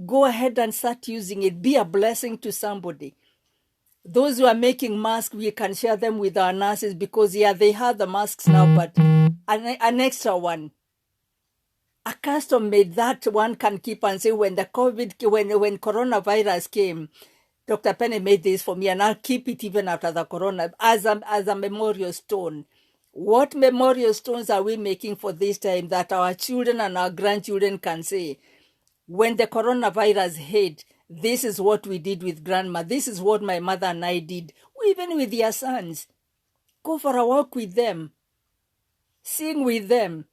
Go ahead and start using it. Be a blessing to somebody. Those who are making masks, we can share them with our nurses because, they have the masks now, but an extra one. A custom made that one can keep and say when when coronavirus came, Dr. Penny made this for me, and I'll keep it even after the corona as a memorial stone. What memorial stones are we making for this time that our children and our grandchildren can say, when the coronavirus hit, this is what we did with grandma, this is what my mother and I did, even with their sons. Go for a walk with them. Sing with them.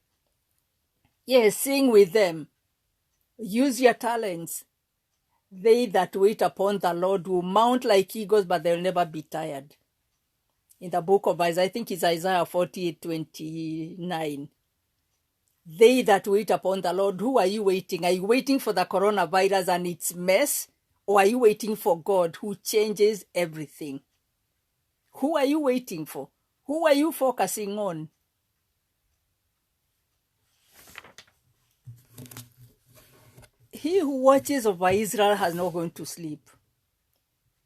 Yes, sing with them. Use your talents. They that wait upon the Lord will mount like eagles, but they'll never be tired. In the book of Isaiah, I think it's Isaiah 48:29. They that wait upon the Lord, who are you waiting? Are you waiting for the coronavirus and its mess? Or are you waiting for God who changes everything? Who are you waiting for? Who are you focusing on? He who watches over Israel has not going to sleep.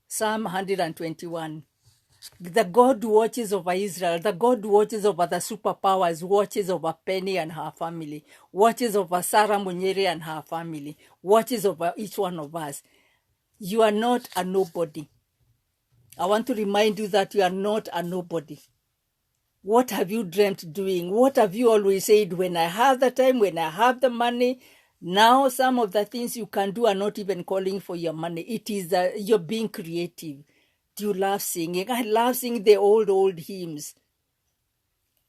Psalm 121. The God who watches over Israel, the God who watches over the superpowers, watches over Penny and her family, watches over Sarah Munyeri and her family, watches over each one of us. You are not a nobody. I want to remind you that you are not a nobody. What have you dreamt doing? What have you always said, when I have the time, when I have the money? Now some of the things you can do are not even calling for your money. It is you're being creative. Do you love singing? I love singing the old hymns.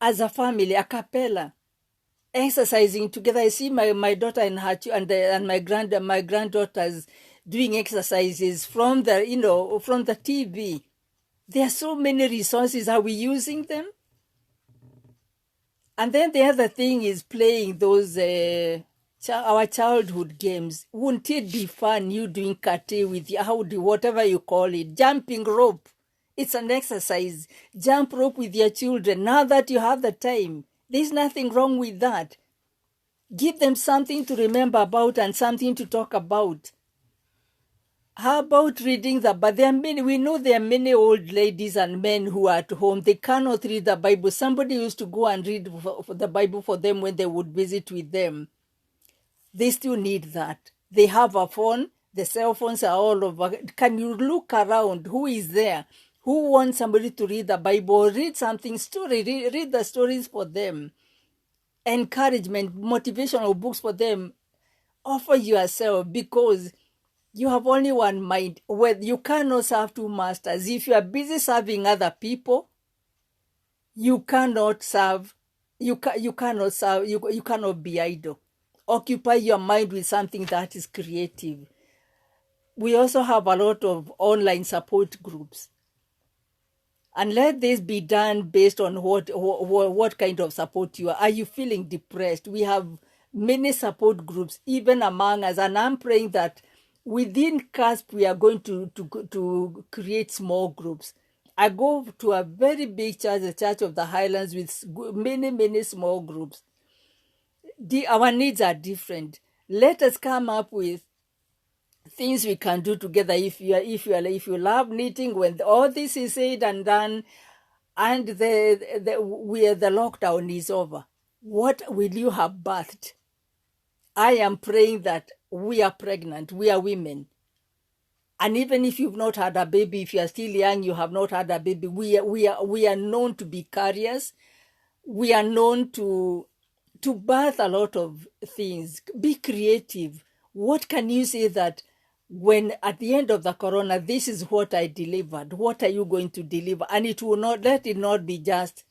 As a family, a cappella, exercising together. I see my daughter and her and my granddaughters doing exercises from the TV. There are so many resources. Are we using them? And then the other thing is playing those our childhood games. Wouldn't it be fun, you doing kate with whatever you call it, jumping rope? It's an exercise. Jump rope with your children. Now that you have the time, there's nothing wrong with that. Give them something to remember about and something to talk about. How about reading the Bible? We know there are many old ladies and men who are at home. They cannot read the Bible. Somebody used to go and read for the Bible for them when they would visit with them. They still need that. They have a phone. The cell phones are all over. Can you look around? Who is there? Who wants somebody to read the Bible? Read something, read the stories for them. Encouragement, motivational books for them. Offer yourself, because you have only one mind. Well, you cannot serve two masters. If you are busy serving other people, you cannot serve. You cannot be idle. Occupy your mind with something that is creative. We also have a lot of online support groups. And let this be done based on what kind of support you are. Are you feeling depressed? We have many support groups, even among us. And I'm praying that within CASP, we are going to create small groups. I go to a very big church, the Church of the Highlands, with many small groups. Our needs are different. Let us come up with things we can do together. If you love knitting, when all this is said and done, and the lockdown is over, what will you have birthed? I am praying that we are pregnant. We are women. And even if you've not had a baby, if you are still young, you have not had a baby, we are known to be carriers. We are known to birth a lot of things. Be creative. What can you say that when at the end of the corona, this is what I delivered? What are you going to deliver? And let it not be just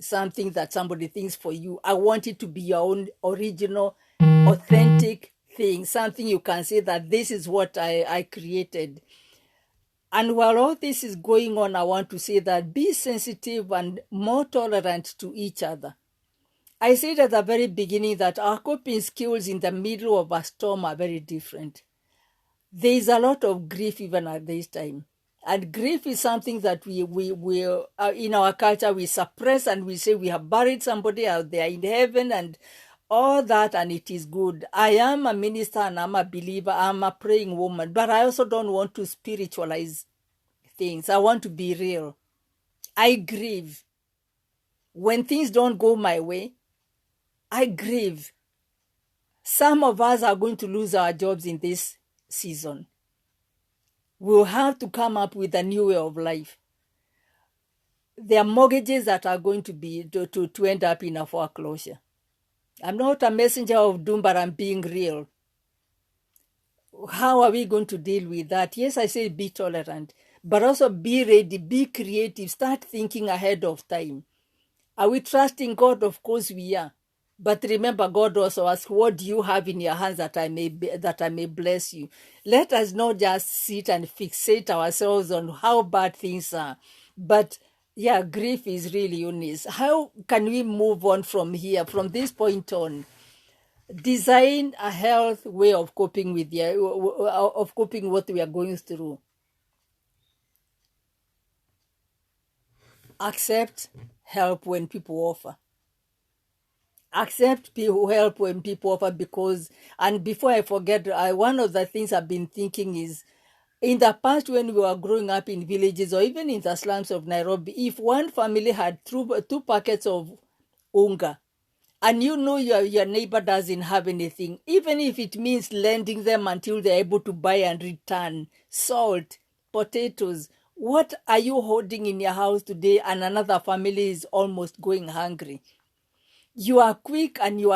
something that somebody thinks for you. I want it to be your own original, authentic thing. Something you can say that this is what I created. And while all this is going on, I want to say that be sensitive and more tolerant to each other. I said at the very beginning that our coping skills in the middle of a storm are very different. There is a lot of grief even at this time. And grief is something that we in our culture, we suppress and we say we have buried somebody out there in heaven and all that, and it is good. I am a minister and I'm a believer. I'm a praying woman, but I also don't want to spiritualize things. I want to be real. I grieve. When things don't go my way, I grieve. Some of us are going to lose our jobs in this season. We'll have to come up with a new way of life. There are mortgages that are going to be to end up in a foreclosure. I'm not a messenger of doom, but I'm being real. How are we going to deal with that? Yes, I say be tolerant, but also be ready, be creative, start thinking ahead of time. Are we trusting God? Of course we are. But remember, God also asks, what do you have in your hands that I may bless you? Let us not just sit and fixate ourselves on how bad things are. But yeah, grief is really Eunice. How can we move on from here, from this point on? Design a health way of coping with what we are going through. Accept help when people offer. Accept help when people offer, because, and before I forget, one of the things I've been thinking is, in the past when we were growing up in villages or even in the slums of Nairobi, if one family had two packets of unga, and you know your neighbor doesn't have anything, even if it means lending them until they're able to buy and return salt, potatoes, what are you holding in your house today and another family is almost going hungry? You are quick and you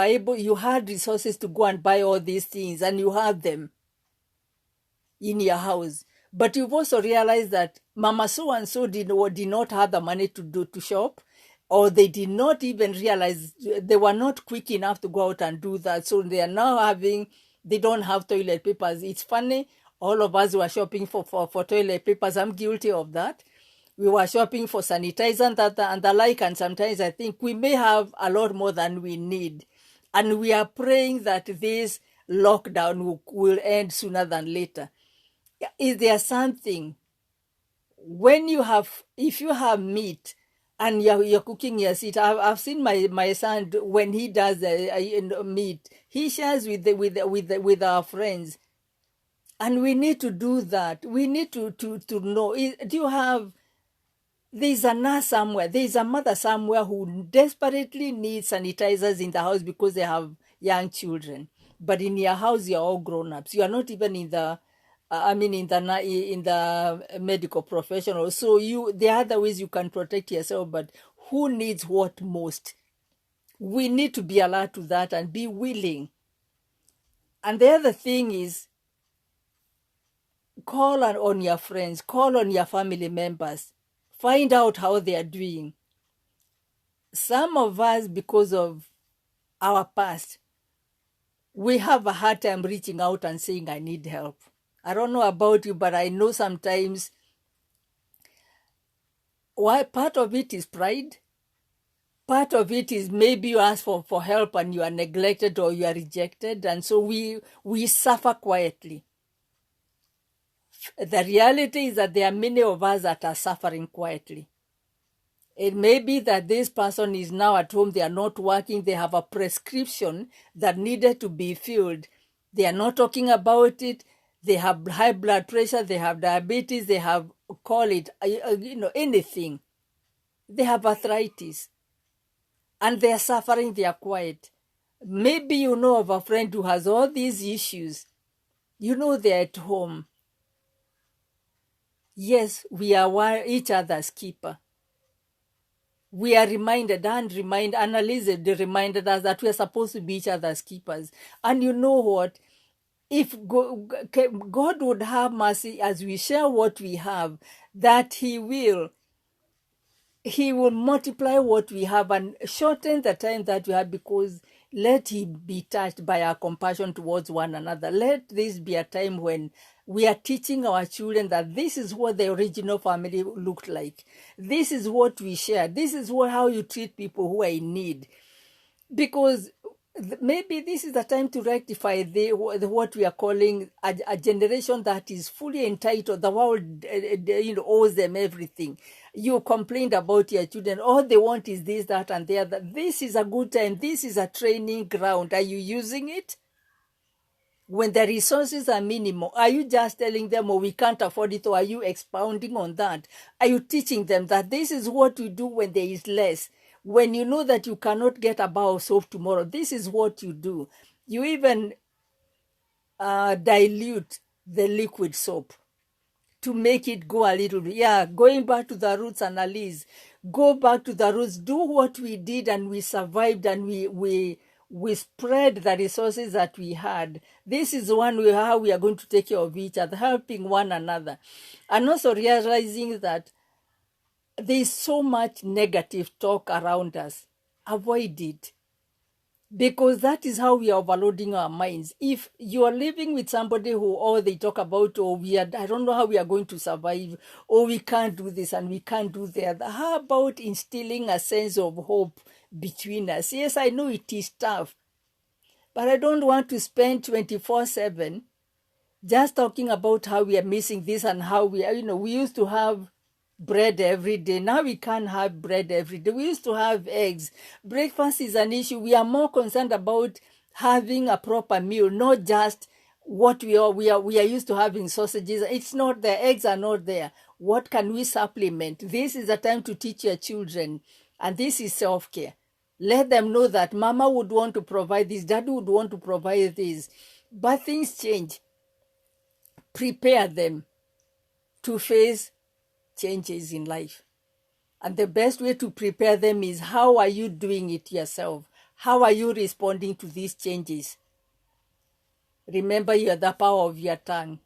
had resources to go and buy all these things and you have them in your house. But you've also realized that Mama so-and-so did not have the money to shop, or they did not even realize, they were not quick enough to go out and do that. So they are now they don't have toilet papers. It's funny, all of us were shopping for toilet papers. I'm guilty of that. We were shopping for sanitizer and the like, and sometimes I think we may have a lot more than we need. And we are praying that this lockdown will end sooner than later. Is there something, if you have meat and you're cooking your seat, I've seen my son, when he does meat, he shares with our friends. And we need to do that. We need to know, there's a nurse somewhere, there's a mother somewhere who desperately needs sanitizers in the house because they have young children. But in your house, you're all grown-ups. You are not even in the in the medical profession. So there are other ways you can protect yourself, but who needs what most? We need to be alert to that and be willing. And the other thing is, call on your friends, call on your family members, find out how they are doing. Some of us, because of our past, we have a hard time reaching out and saying, I need help. I don't know about you, but I know sometimes part of it is pride. Part of it is maybe you ask for help and you are neglected or you are rejected. And so we suffer quietly. The reality is that there are many of us that are suffering quietly. It may be that this person is now at home, they are not working, they have a prescription that needed to be filled. They are not talking about it. They have high blood pressure, they have diabetes, they have, call it, anything. They have arthritis. And they are suffering, they are quiet. Maybe you know of a friend who has all these issues. You know they're at home. Yes, we are each other's keeper. We are reminded, Annalise reminded us that we are supposed to be each other's keepers. And you know what? If God would have mercy as we share what we have, that He will multiply what we have and shorten the time that we have, because let Him be touched by our compassion towards one another. Let this be a time when we are teaching our children that this is what the original family looked like. This is what we share. This is how you treat people who are in need. Because maybe this is the time to rectify what we are calling a generation that is fully entitled. The world owes them everything. You complained about your children. All they want is this, that, and the other. This is a good time. This is a training ground. Are you using it? When the resources are minimal, are you just telling them, oh, we can't afford it, or are you expounding on that? Are you teaching them that this is what you do when there is less? When you know that you cannot get a bar of soap tomorrow, this is what you do. You even dilute the liquid soap to make it go a little bit. Yeah, going back to the roots, Annalise. Go back to the roots. Do what we did, and we survived, and we spread the resources that we had. This is one way how we are going to take care of each other, helping one another. And also realizing that there is so much negative talk around us. Avoid it, because that is how we are overloading our minds. If you are living with somebody who all they talk about, oh, I don't know how we are going to survive, or we can't do this and we can't do that, how about instilling a sense of hope between us? Yes, I know it is tough, but I don't want to spend 24/7 just talking about how we are missing this and how we are, we used to have bread every day. Now we can't have bread every day. We used to have eggs. Breakfast is an issue. We are more concerned about having a proper meal, not just what we are used to having sausages. It's not there. Eggs are not there. What can we supplement? This is the time to teach your children, and this is self-care. Let them know that mama would want to provide this, daddy would want to provide this, but things change. Prepare them to face changes in life. And the best way to prepare them is, how are you doing it yourself? How are you responding to these changes? Remember, you are the power of your tongue.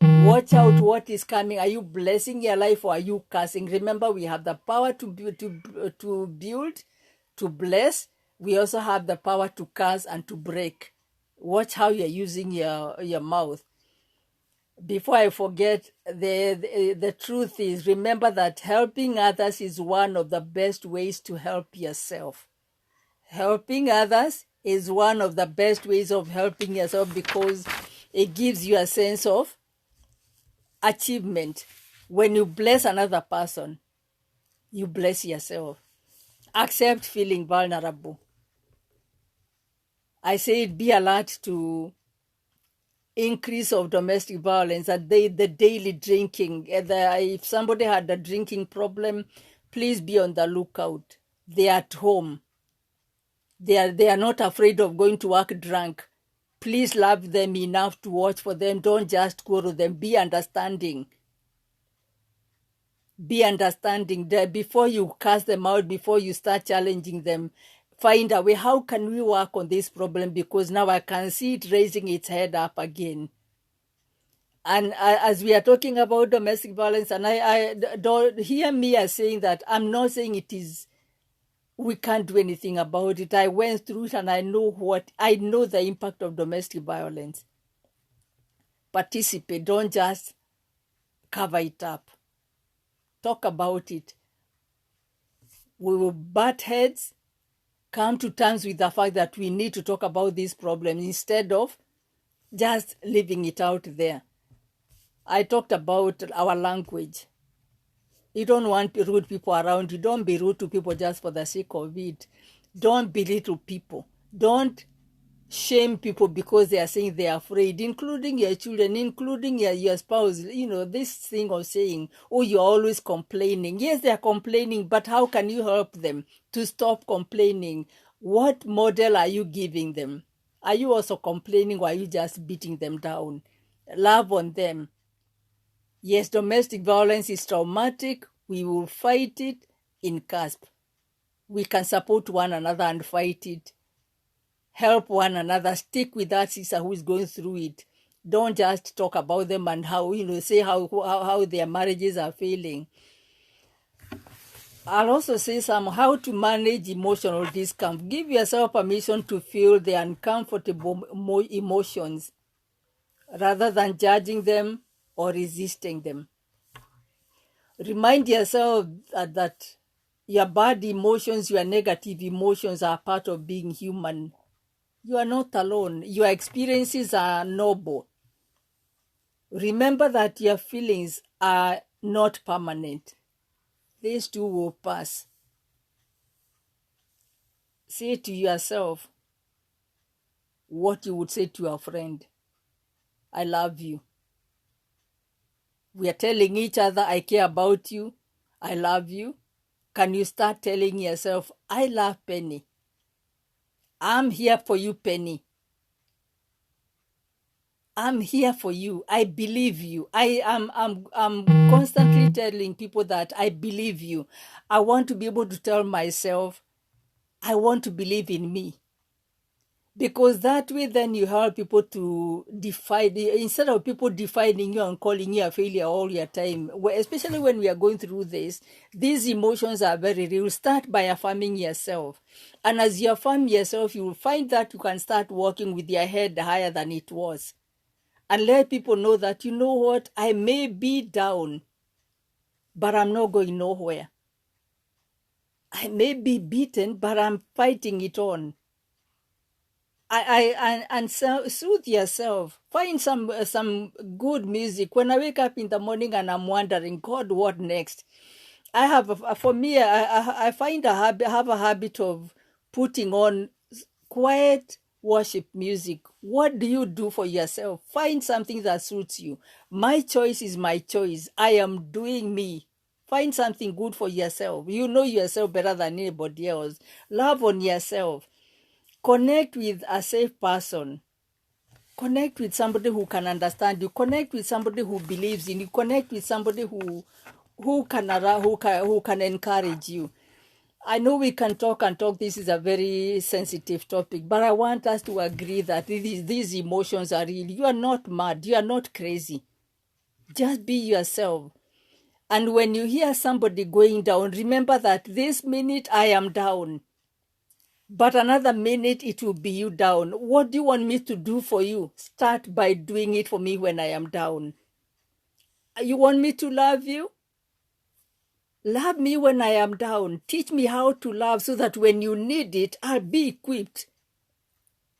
Watch out what is coming. Are you blessing your life, or are you cursing? Remember, we have the power to build, to bless. We also have the power to curse and to break. Watch how you're using your mouth. Before I forget, the truth is, remember that helping others is one of the best ways to help yourself. Helping others is one of the best ways of helping yourself, because it gives you a sense of achievement. When you bless another person, you bless yourself. Accept feeling vulnerable. I say, be alert to increase of domestic violence, and the daily drinking. If somebody had a drinking problem, please be on the lookout. They are at home. They are not afraid of going to work drunk. Please love them enough to watch for them. Don't just go to them. Be understanding. Be understanding. Before you cast them out, before you start challenging them, find a way. How can we work on this problem? Because now I can see it raising its head up again. And as we are talking about domestic violence, and I don't hear me as saying that. I'm not saying it is, we can't do anything about it. I went through it, and I know the impact of domestic violence. Participate. Don't just cover it up. Talk about it. We will butt heads, come to terms with the fact that we need to talk about this problem instead of just leaving it out there. I talked about our language. You don't want rude people around you. Don't be rude to people just for the sake of it. Don't belittle people. Don't shame people because they are saying they are afraid, including your children, including your spouse. This thing of saying, oh, you're always complaining. Yes, they are complaining, but how can you help them to stop complaining? What model are you giving them? Are you also complaining, or are you just beating them down? Love on them. Yes, domestic violence is traumatic. We will fight it in CASP. We can support one another and fight it. Help one another. Stick with that sister who is going through it. Don't just talk about them and how, say how their marriages are failing. I'll also say how to manage emotional discomfort. Give yourself permission to feel the uncomfortable emotions rather than judging them or resisting them. Remind yourself that your bad emotions, your negative emotions are part of being human. You are not alone. Your experiences are noble. Remember that your feelings are not permanent. These too will pass. Say to yourself what you would say to a friend. I love you. We are telling each other, I care about you, I love you. Can you start telling yourself, I love Penny. I'm here for you, Penny. I'm here for you. I believe you. I'm constantly telling people that I believe you. I want to be able to tell myself, I want to believe in me. Because that way, then you help people to define, instead of people defining you and calling you a failure all your time, especially when we are going through this, these emotions are very real. Start by affirming yourself. And as you affirm yourself, you will find that you can start walking with your head higher than it was. And let people know that, you know what, I may be down, but I'm not going nowhere. I may be beaten, but I'm fighting it on. And soothe yourself. Find some good music. When I wake up in the morning and I'm wondering, God, what next? I have I find have a habit of putting on quiet worship music. What do you do for yourself? Find something that suits you. My choice is my choice. I am doing me. Find something good for yourself. You know yourself better than anybody else. Love on yourself. Connect with a safe person. Connect with somebody who can understand you. Connect with somebody who believes in you. Connect with somebody who can encourage you. I know we can talk and talk. This is a very sensitive topic, but I want us to agree that these emotions are real. You are not mad. You are not crazy. Just be yourself. And when you hear somebody going down, remember that this minute I am down. But another minute it will be you down. What do you want me to do for you? Start by doing it for me when I am down. You want me to love you? Love me when I am down. Teach me how to love so that when you need it, I'll be equipped.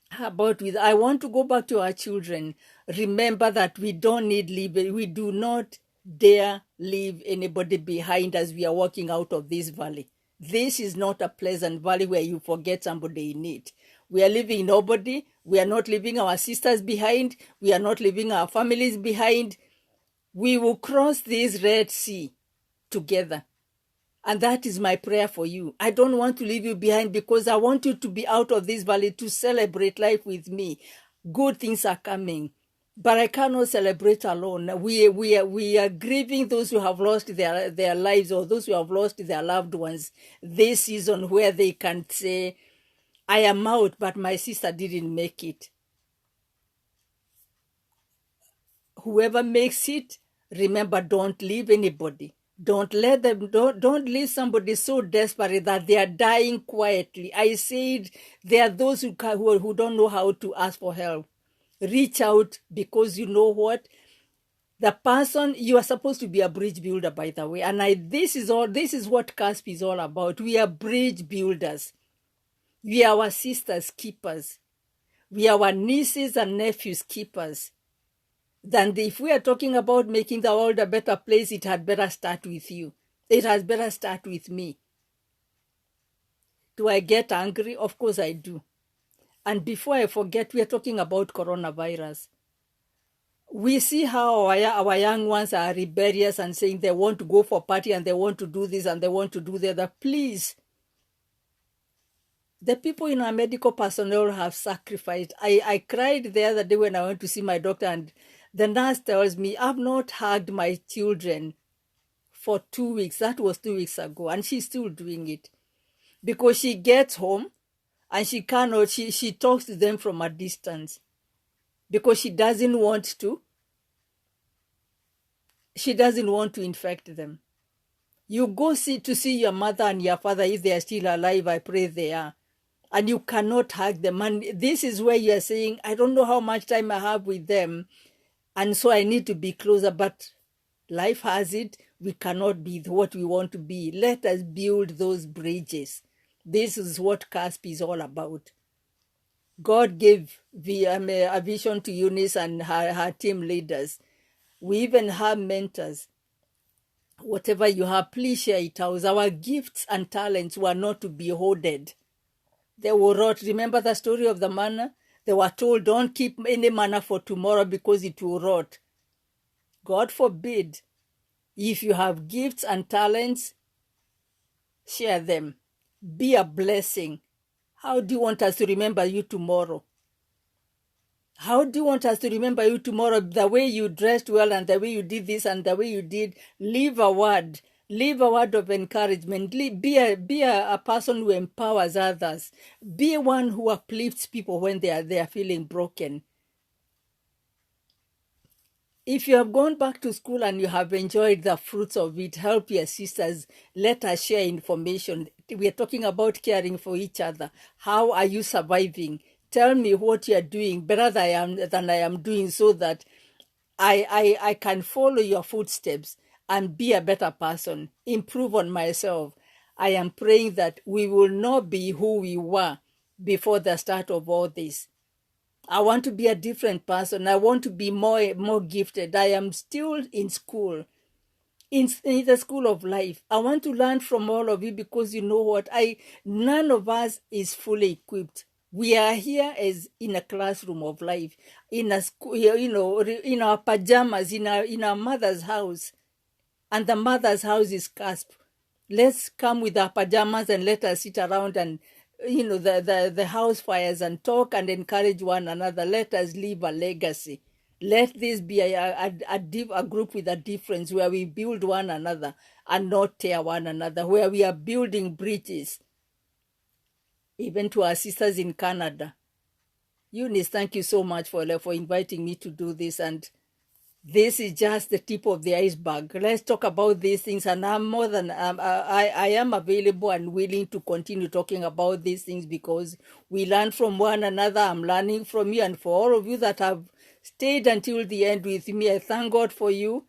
How about with, I want to go back to our children. Remember that we don't need leave. We do not dare leave anybody behind as we are walking out of this valley. This is not a pleasant valley where you forget somebody in need. We are leaving nobody. We are not leaving our sisters behind. We are not leaving our families behind. We will cross this Red Sea together. And that is my prayer for you. I don't want to leave you behind because I want you to be out of this valley to celebrate life with me. Good things are coming. But I cannot celebrate alone. We are grieving those who have lost their lives or those who have lost their loved ones this season where they can say, I am out, but my sister didn't make it. Whoever makes it, remember, don't leave anybody. Don't let them, don't leave somebody so desperate that they are dying quietly. I said there are those who don't know how to ask for help. Reach out, because you know what? The person, you are supposed to be a bridge builder, by the way. And this is what CASP is all about. We are bridge builders. We are our sisters' keepers. We are our nieces and nephews' keepers. Then if we are talking about making the world a better place, it had better start with you. It has better start with me. Do I get angry? Of course I do. And before I forget, we are talking about coronavirus. We see how our young ones are rebellious and saying they want to go for party and they want to do this and they want to do the other. Please. The people in our medical personnel have sacrificed. I cried the other day when I went to see my doctor, and the nurse tells me, I've not hugged my children for 2 weeks. That was 2 weeks ago, and she's still doing it. Because she gets home, and she cannot, she talks to them from a distance. Because she doesn't want to infect them. You go to see your mother and your father, if they are still alive, I pray they are. And you cannot hug them. And this is where you are saying, I don't know how much time I have with them, and so I need to be closer. But life has it, we cannot be what we want to be. Let us build those bridges. This is what CASP is all about. God gave a vision to Eunice and her team leaders. We even have mentors. Whatever you have, please share it out. Our gifts and talents were not to be hoarded. They were wrought. Remember the story of the manna? They were told, don't keep any manna for tomorrow because it will rot. God forbid. If you have gifts and talents, share them. Be a blessing. How do you want us to remember you tomorrow? How do you want us to remember you tomorrow? The way you dressed well and the way you did this and the way you did. Leave a word. Leave a word of encouragement. Be a person who empowers others. Be one who uplifts people when they are feeling broken. If you have gone back to school and you have enjoyed the fruits of it, help your sisters. Let us share information. We are talking about caring for each other. How are you surviving? Tell me what you are doing better than I am doing, so that I can follow your footsteps and be a better person, improve on myself. I am praying that we will not be who we were before the start of all this. I want to be a different person. I want to be more gifted. I am still in school, in the school of life. I want to learn from all of you, because you know what? None of us is fully equipped. We are here as in a classroom of life, in a school, in our pajamas, in our mother's house, and the mother's house is cusp. Let's come with our pajamas and let us sit around and the house fires and talk and encourage one another. Let us leave a legacy. Let this be a group with a difference, where we build one another and not tear one another, where we are building bridges. Even to our sisters in Canada. Eunice, thank you so much for inviting me to do this. And this is just the tip of the iceberg. Let's talk about these things, and I am available and willing to continue talking about these things, because we learn from one another. I'm learning from you, and for all of you that have stayed until the end with me, I thank God for you.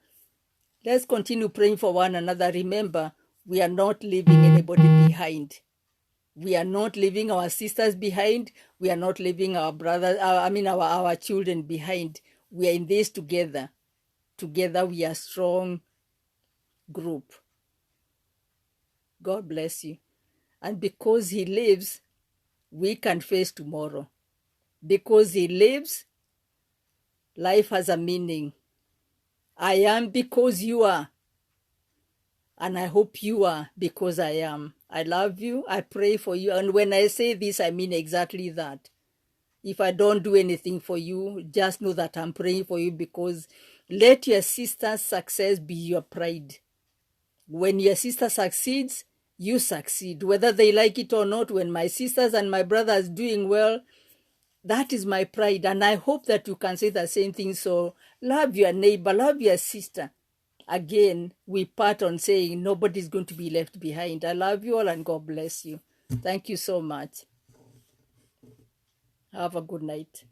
Let's continue praying for one another. Remember, we are not leaving anybody behind. We are not leaving our sisters behind. We are not leaving our brothers, our children behind. We are in this together. Together we are a strong group. God bless you. And because He lives, we can face tomorrow. Because He lives, life has a meaning. I am because you are. And I hope you are because I am. I love you. I pray for you. And when I say this, I mean exactly that. If I don't do anything for you, just know that I'm praying for you, because let your sister's success be your pride. When your sister succeeds, you succeed. Whether they like it or not, when my sisters and my brothers doing well, that is my pride. And I hope that you can say the same thing. So love your neighbor, love your sister. Again, we part on saying nobody's going to be left behind. I love you all, and God bless you. Thank you so much. Have a good night.